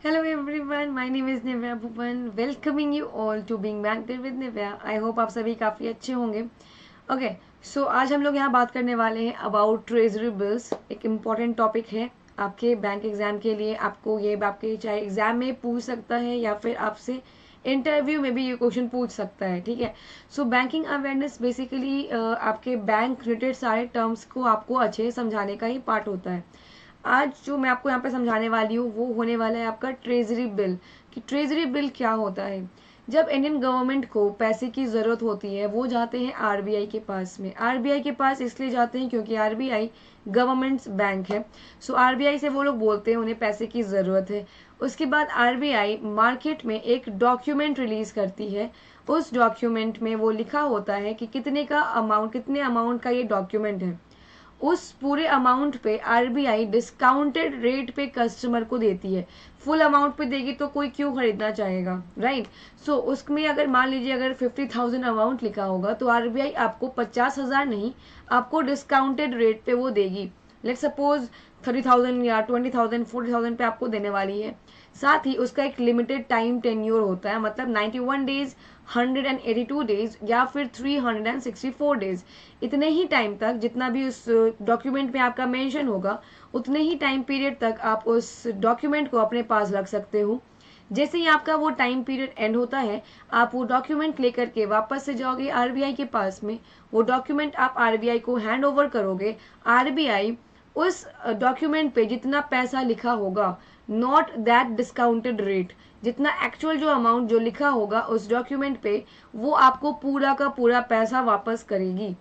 Hello everyone, my name is Nivya Bhupan, welcoming you all to Being Banker with Nivya. I hope आप सभी काफ़ी अच्छे होंगे. Okay so आज हम लोग यहाँ बात करने वाले हैं अबाउट ट्रेजरी बिल्स. एक इम्पॉर्टेंट टॉपिक है आपके बैंक एग्जाम के लिए. आपको ये आपके चाहे एग्जाम में पूछ सकता है या फिर आपसे इंटरव्यू में भी ये क्वेश्चन पूछ सकता है. ठीक है. सो बैंकिंग अवेयरनेस बेसिकली आपके बैंक रिलेटेड सारे टर्म्स को आपको अच्छे समझाने का ही पार्ट होता है. आज जो मैं आपको यहाँ पे समझाने वाली हूँ वो होने वाला है आपका ट्रेजरी बिल. कि ट्रेजरी बिल क्या होता है. जब इंडियन गवर्नमेंट को पैसे की ज़रूरत होती है वो जाते हैं आरबीआई के पास में. आरबीआई के पास इसलिए जाते हैं क्योंकि आरबीआई गवर्नमेंट्स बैंक है. सो आरबीआई से वो लोग बोलते हैं उन्हें पैसे की ज़रूरत है. उसके बाद आरबीआई मार्केट में एक डॉक्यूमेंट रिलीज़ करती है. उस डॉक्यूमेंट में वो लिखा होता है कि कितने अमाउंट का ये डॉक्यूमेंट है. उस पूरे अमाउंट पे आरबीआई डिस्काउंटेड रेट पे कस्टमर को देती है. फुल अमाउंट पे देगी तो कोई क्यों खरीदना चाहेगा, राइट. सो उसमें अगर मान लीजिए अगर 50,000 अमाउंट लिखा होगा तो आरबीआई आपको 50,000 नहीं, आपको डिस्काउंटेड रेट पे वो देगी. लेट सपोज 30,000 या 20,000 40,000 पे आपको देने वाली है. साथ ही उसका एक लिमिटेड टाइम टेन्योर होता है, मतलब 91 डेज, 182 डेज या फिर 364 डेज. इतने ही टाइम तक जितना भी उस डॉक्यूमेंट में आपका मेंशन होगा उतने ही टाइम पीरियड तक आप उस डॉक्यूमेंट को अपने पास रख सकते हो. जैसे ही आपका वो टाइम पीरियड एंड होता है आप वो डॉक्यूमेंट लेकर के वापस से जाओगे आरबीआई के पास में. वो डॉक्यूमेंट आप आरबीआई को हैंड ओवर करोगे. आरबीआई उस डॉक्यूमेंट पे जितना पैसा लिखा होगा, नॉट दैट डिस्काउंटेड रेट, जितना एक्चुअल जो अमाउंट जो लिखा होगा उस डॉक्यूमेंट पे, वो आपको पूरा का पूरा पैसा वापस करेगी.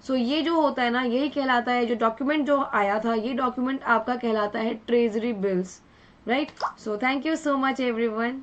सो ये जो होता है ना, यही कहलाता है, जो डॉक्यूमेंट जो आया था ये डॉक्यूमेंट आपका कहलाता है treasury bills, right. So thank you so much everyone.